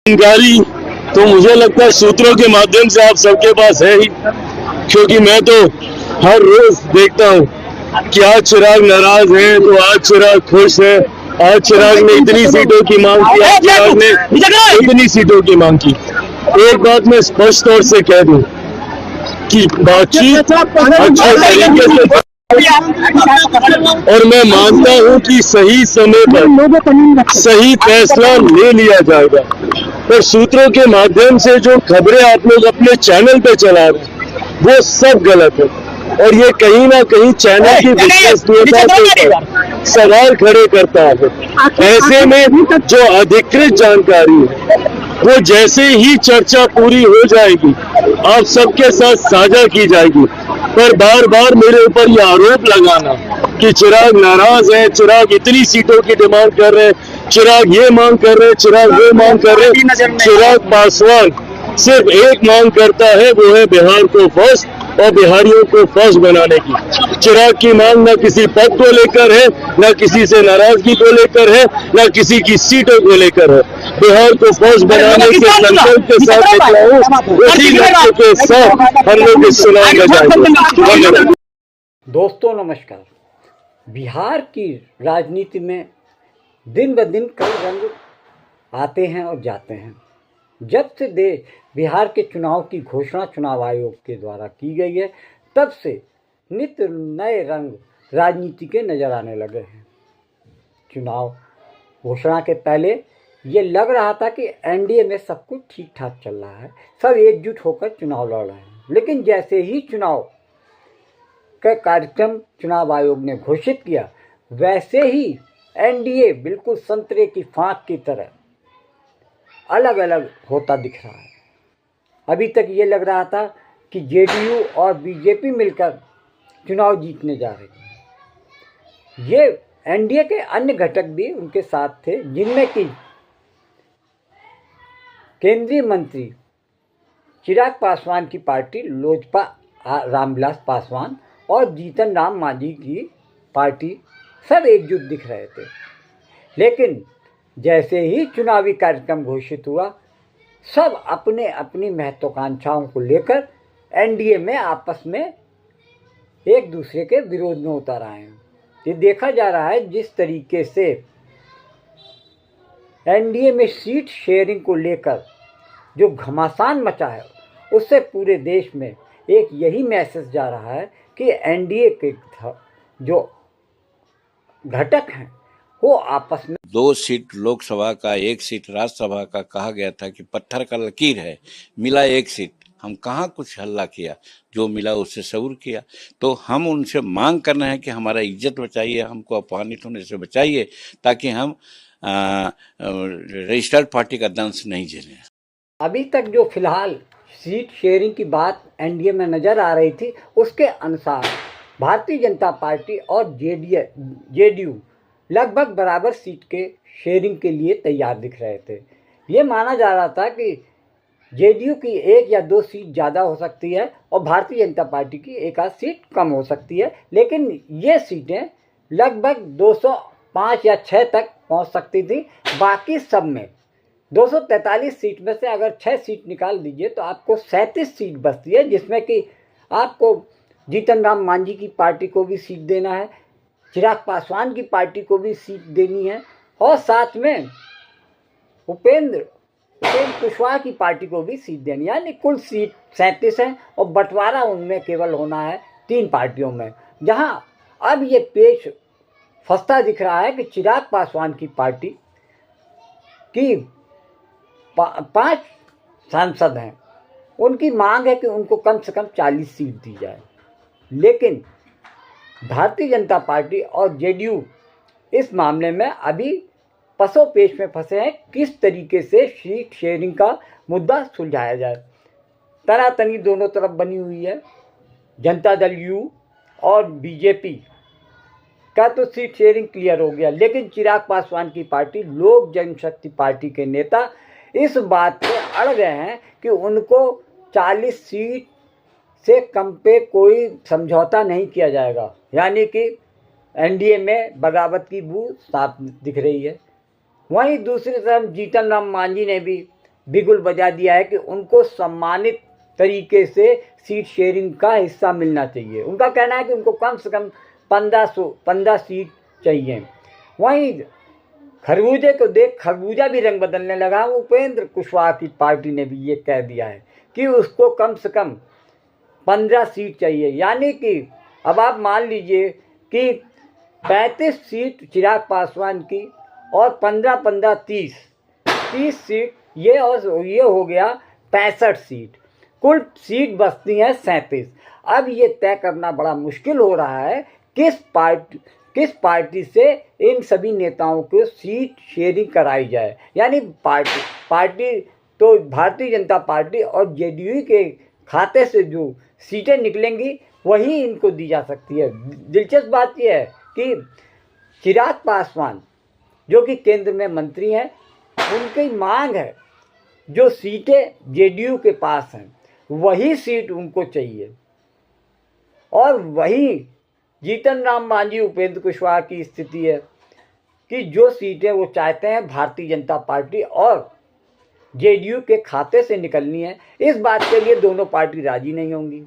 जानकारी तो मुझे लगता है सूत्रों के माध्यम से आप सबके पास है ही, क्योंकि मैं तो हर रोज देखता हूँ कि आज चिराग नाराज है तो आज चिराग खुश है, आज चिराग ने इतनी सीटों की मांग की, आज चिराग ने इतनी सीटों की मांग की। एक बात मैं स्पष्ट तौर से कह दूं कि बातचीत अच्छा तरीके से, और मैं मानता हूं कि सही समय पर सही फैसला ले लिया जाएगा, पर सूत्रों के माध्यम से जो खबरें आप लोग अपने चैनल पे चला रहे हैं वो सब गलत है, और ये कहीं ना कहीं चैनल की विश्वसनीयता के सवाल खड़े करता है। ऐसे में जो अधिकृत जानकारी है वो जैसे ही चर्चा पूरी हो जाएगी आप सबके साथ साझा की जाएगी, पर बार बार मेरे ऊपर ये आरोप लगाना कि चिराग नाराज है, चिराग इतनी सीटों की डिमांड कर रहे हैं, चिराग ये मांग कर रहे हैं, चिराग वो मांग कर रहे हैं। चिराग पासवान सिर्फ एक मांग करता है, वो है बिहार को फर्स्ट और बिहारियों को फर्स्ट बनाने की। चिराग की मांग न किसी पद को लेकर है, न किसी से नाराजगी को लेकर है, न किसी की सीटों को लेकर है। बिहार को फर्स्ट बनाने के संकल्प के साथ निकला हूँ, उसी लक्ष्य के साथ हम लोग इस चुनाव में जाएंगे। दोस्तों नमस्कार। बिहार की राजनीति में दिन ब दिन कई रंग आते हैं और जाते हैं। जब से बिहार के चुनाव की घोषणा चुनाव आयोग के द्वारा की गई है, तब से नित्य नए रंग राजनीति के नजर आने लगे हैं। चुनाव घोषणा के पहले ये लग रहा था कि एनडीए में सब कुछ ठीक ठाक चल रहा है, सब एकजुट होकर चुनाव लड़ रहे हैं, लेकिन जैसे ही चुनाव का कार्यक्रम चुनाव आयोग ने घोषित किया, वैसे ही एनडीए बिल्कुल संतरे की फांक की तरह अलग अलग होता दिख रहा है। अभी तक ये लग रहा था कि जेडीयू और बीजेपी मिलकर चुनाव जीतने जा रही है। ये एनडीए के अन्य घटक भी उनके साथ थे, जिनमें कि केंद्रीय मंत्री चिराग पासवान की पार्टी लोजपा रामविलास पासवान और जीतन राम मांझी की पार्टी सब एकजुट दिख रहे थे। लेकिन जैसे ही चुनावी कार्यक्रम घोषित हुआ, सब अपने अपनी महत्वाकांक्षाओं को लेकर एनडीए में आपस में एक दूसरे के विरोध में उतर आए हैं। ये देखा जा रहा है जिस तरीके से एनडीए में सीट शेयरिंग को लेकर जो घमासान मचा है, उससे पूरे देश में एक यही मैसेज जा रहा है कि एनडीए के जो घटक हैं वो आपस में 2 सीट लोकसभा का 1 सीट राज्यसभा का कहा गया था कि पत्थर का लकीर है, मिला 1 सीट। हम कहाँ कुछ हल्ला किया, जो मिला उससे सब्र किया। तो हम उनसे मांग करना है कि हमारा इज्जत बचाइए, हमको अपमानित होने से बचाइए, ताकि हम रजिस्टर्ड पार्टी का दंश नहीं झेलें। अभी तक जो फिलहाल सीट शेयरिंग की बात एनडीए में नज़र आ रही थी, उसके अनुसार भारतीय जनता पार्टी और जेडीयू लगभग बराबर सीट के शेयरिंग के लिए तैयार दिख रहे थे। ये माना जा रहा था कि जेडीयू की 1 या 2 सीट ज़्यादा हो सकती है और भारतीय जनता पार्टी की 1 आध सीट कम हो सकती है, लेकिन ये सीटें लगभग 205 या 6 तक पहुंच सकती थी। बाकी सब में 243 सीट में से अगर 6 सीट निकाल दीजिए तो आपको 37 सीट बचती है, जिसमें कि आपको जीतन राम मांझी की पार्टी को भी सीट देना है, चिराग पासवान की पार्टी को भी सीट देनी है, और साथ में उपेंद्र कुशवाहा की पार्टी को भी सीट देनी है। यानी कुल सीट 37 है और बंटवारा उनमें केवल होना है 3 पार्टियों में। जहां अब ये पेच फंसता दिख रहा है कि चिराग पासवान की पार्टी की 5 सांसद हैं, उनकी मांग है कि उनको कम से कम 40 सीट दी जाए, लेकिन भारतीय जनता पार्टी और जेडीयू इस मामले में अभी पसोपेश में फंसे हैं। किस तरीके से सीट शेयरिंग का मुद्दा सुलझाया जाए, तनातनी दोनों तरफ बनी हुई है। जनता दल यू और बीजेपी का तो सीट शेयरिंग क्लियर हो गया, लेकिन चिराग पासवान की पार्टी लोक जनशक्ति पार्टी के नेता इस बात पे अड़ गए हैं कि उनको 40 सीट से कम पे कोई समझौता नहीं किया जाएगा। यानी कि एनडीए में बगावत की बू साफ दिख रही है। वहीं दूसरी तरफ जीतन राम मांझी ने भी बिगुल बजा दिया है कि उनको सम्मानित तरीके से सीट शेयरिंग का हिस्सा मिलना चाहिए। उनका कहना है कि उनको कम से कम 15 सीट चाहिए। वहीं खरबूजे को देख खरबूजा भी रंग बदलने लगा। उपेंद्र कुशवाहा की पार्टी ने भी ये कह दिया है कि उसको कम से कम 15 सीट चाहिए। यानी कि अब आप मान लीजिए कि 35 सीट चिराग पासवान की और 15-15 30 सीट ये, और ये हो गया 65 सीट। कुल सीट बचती हैं 37। अब ये तय करना बड़ा मुश्किल हो रहा है किस पार्टी से इन सभी नेताओं को सीट शेयरिंग कराई जाए। यानी पार्टी तो भारतीय जनता पार्टी और जेडीयू के खाते से जो सीटें निकलेंगी वही इनको दी जा सकती है। दिलचस्प बात यह है कि चिराग पासवान जो कि केंद्र में मंत्री हैं, उनकी मांग है जो सीटें जेडीयू के पास हैं वही सीट उनको चाहिए। और वही जीतन राम मांझी उपेंद्र कुशवाहा की स्थिति है कि जो सीटें वो चाहते हैं भारतीय जनता पार्टी और जेडीयू के खाते से निकलनी है। इस बात के लिए दोनों पार्टी राजी नहीं होंगी।